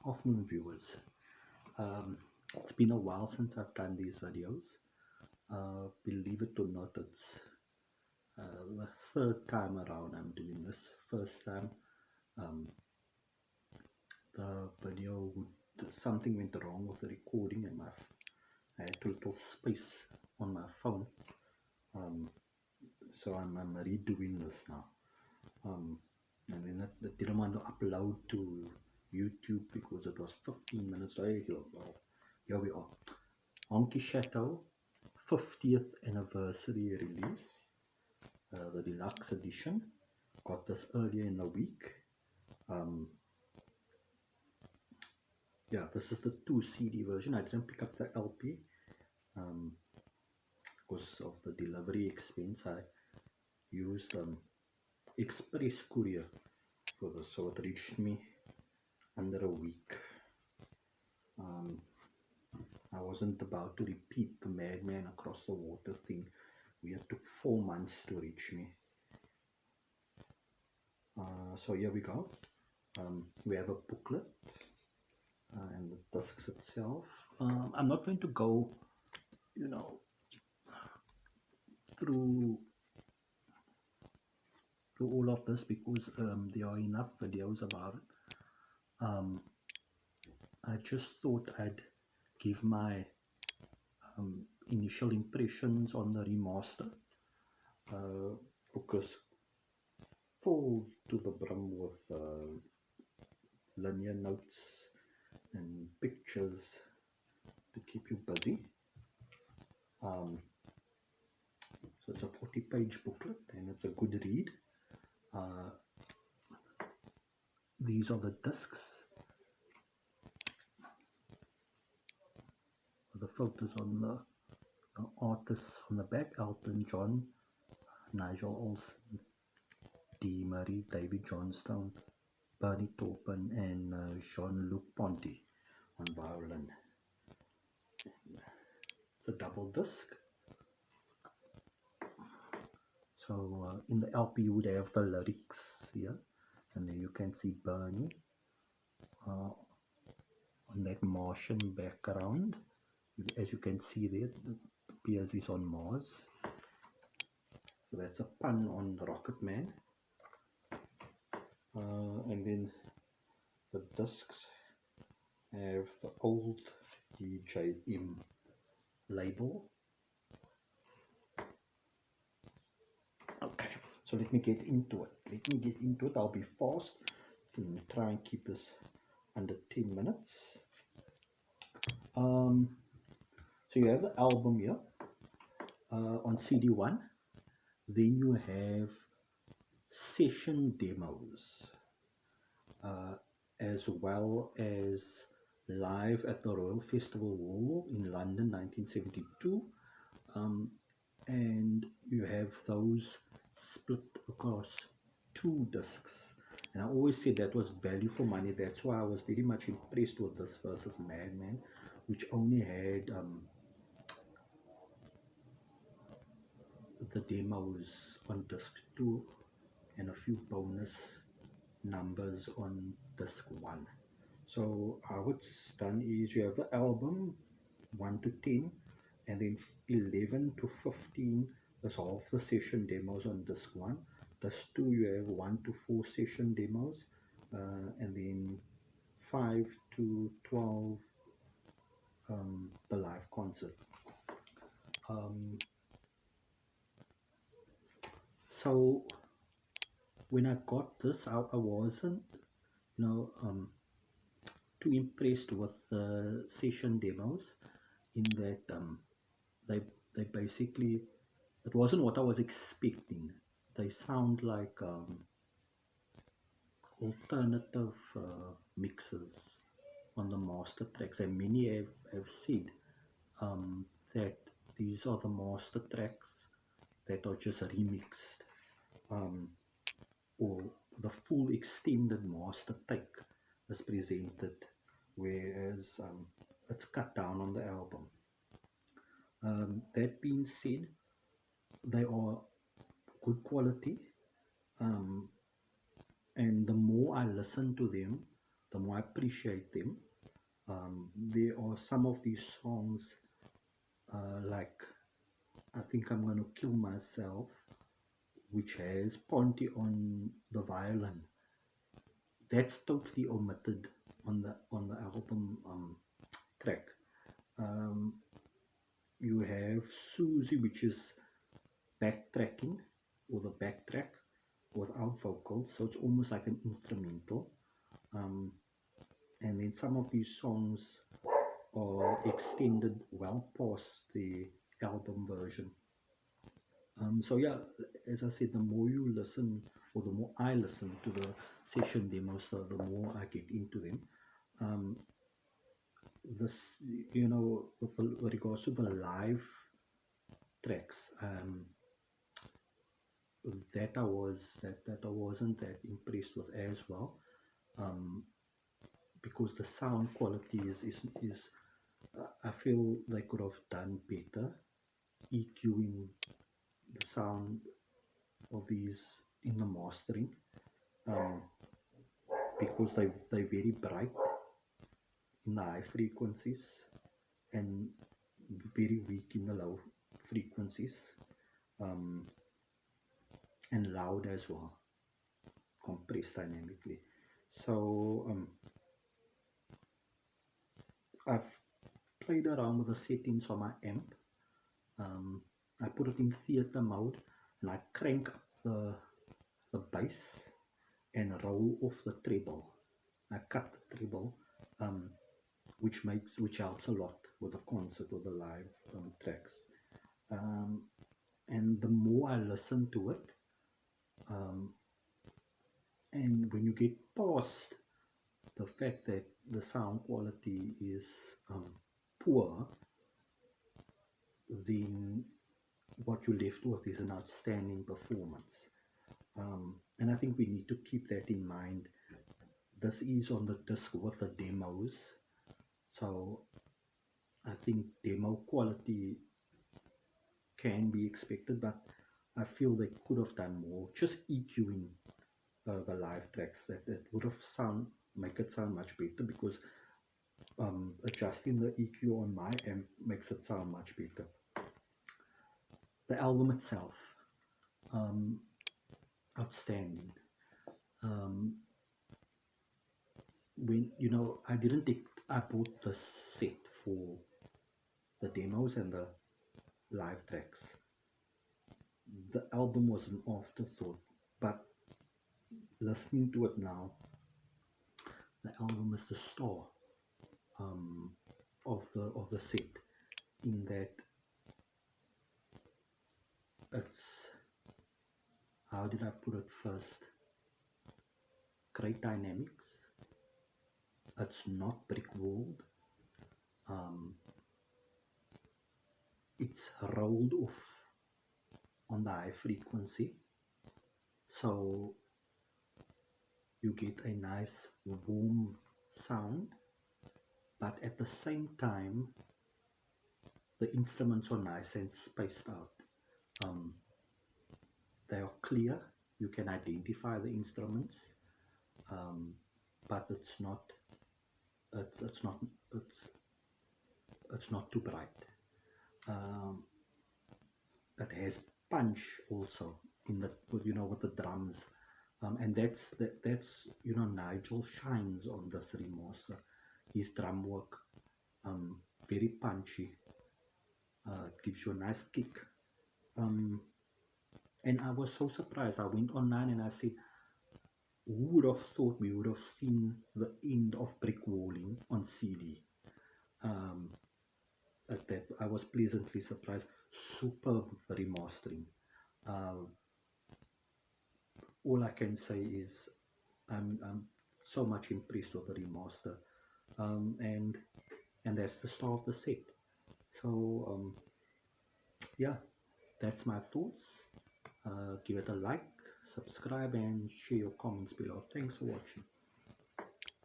Afternoon viewers. It's been a while since I've done these videos. Believe it or not, it's the third time around I'm doing this. First time, um, the video something went wrong with the recording, and I had too little space on my phone. So I'm redoing this now. And then I didn't want to upload to YouTube because it was 15 minutes. Here we are. Honky Chateau 50th anniversary release, the deluxe edition. Got this earlier in the week. Yeah, this is the 2 CD version. I didn't pick up the LP because of the delivery expense. I used express courier for this, so it reached me under a week. I wasn't about to repeat the Madman Across the Water thing. It took 4 months to reach me. So here we go. We have a booklet and the discs itself. I'm not going to go, through all of this because there are enough videos about it. I just thought I'd give my initial impressions on the remaster. Book is full to the brim with linear notes and pictures to keep you busy. So it's a 40-page booklet and it's a good read. These are the discs. The photos on the artists on the back: Elton John, Nigel Olsen, D. Murray, David Johnstone, Bernie Taupin, and Jean-Luc Ponty on violin. It's a double disc. So in the LP you would have the lyrics here, and then you can see Bernie on that Martian background. As you can see there, it appears he's on Mars. So that's a pun on Rocket Man. And then the discs have the old DJM label. Okay, so let me get into it. I'll be fast and try and keep this under 10 minutes. So you have the album here on CD1. Then you have session demos, as well as live at the Royal Festival Hall in London 1972, and you have those split across 2 discs. And I always said that was value for money. That's why I was very much impressed with this versus Madman, which only had the demos on disc 2 and a few bonus numbers on disc 1. So how it's done is you have the album 1 to 10, and then 11 to 15 is half the session demos on disc 1. Disc 2 you have 1 to 4 session demos, and then 5 to 12 the live concert. So when I got this, I wasn't too impressed with the session demos, in that they basically, it wasn't what I was expecting. They sound like alternative mixes on the master tracks, and many have said that these are the master tracks that are just remixed, or the full extended master take is presented, whereas it's cut down on the album. That being said, they are good quality, and the more I listen to them, the more I appreciate them. There are some of these songs, like I Think I'm Gonna Kill Myself, which has Ponty on the violin. That's totally omitted on the album track. Um, you have Susie, which is backtracking or the backtrack without vocals, so it's almost like an instrumental. Um, and then some of these songs are extended well past the album version. So yeah, as I said, the more you listen, or the more I listen to the session demos, the more I get into them. Um, this, with regards to the live tracks, that I wasn't that impressed with as well, um, because the sound quality is I feel they could have done better EQing the sound of these in the mastering, um, because they're very bright in the high frequencies and very weak in the low frequencies, um, and loud as well, compressed dynamically. So I've played around with the settings on my amp. um, I put it in theater mode and I crank up the bass and roll off the treble. I cut the treble, um, which helps a lot with the concert or the live tracks. Um, and the more I listen to it, um, and when you get past the fact that the sound quality is poor, then what you're left with is an outstanding performance. And I think we need to keep that in mind. This is on the disc with the demos, so I think demo quality can be expected, but I feel they could have done more. Just EQing the live tracks, that would have make it sound much better, because adjusting the EQ on my amp makes it sound much better. The album itself, um, outstanding. Um, when I didn't take, I bought this set for the demos and the live tracks. The album was an afterthought, but listening to it now, the album is the star, um, of the set, in that it's, how did I put it first? Great dynamics. It's not brick walled. Um, it's rolled off on the high frequency, so you get a nice warm sound, but at the same time the instruments are nice and spaced out. Um, they are clear, you can identify the instruments, um, but it's not it's it's not too bright. Um, it has punch also in the, with the drums, and that's Nigel shines on this remaster. His drum work, very punchy, gives you a nice kick. And I was so surprised. I went online and I said, who would have thought we would have seen the end of brick walling on CD? Um, at that, I was pleasantly surprised. Superb remastering. Uh, all I can say is I'm so much impressed with the remaster, and that's the start of the set. So yeah, that's my thoughts. Give it a like, subscribe, and share your comments below. Thanks for watching.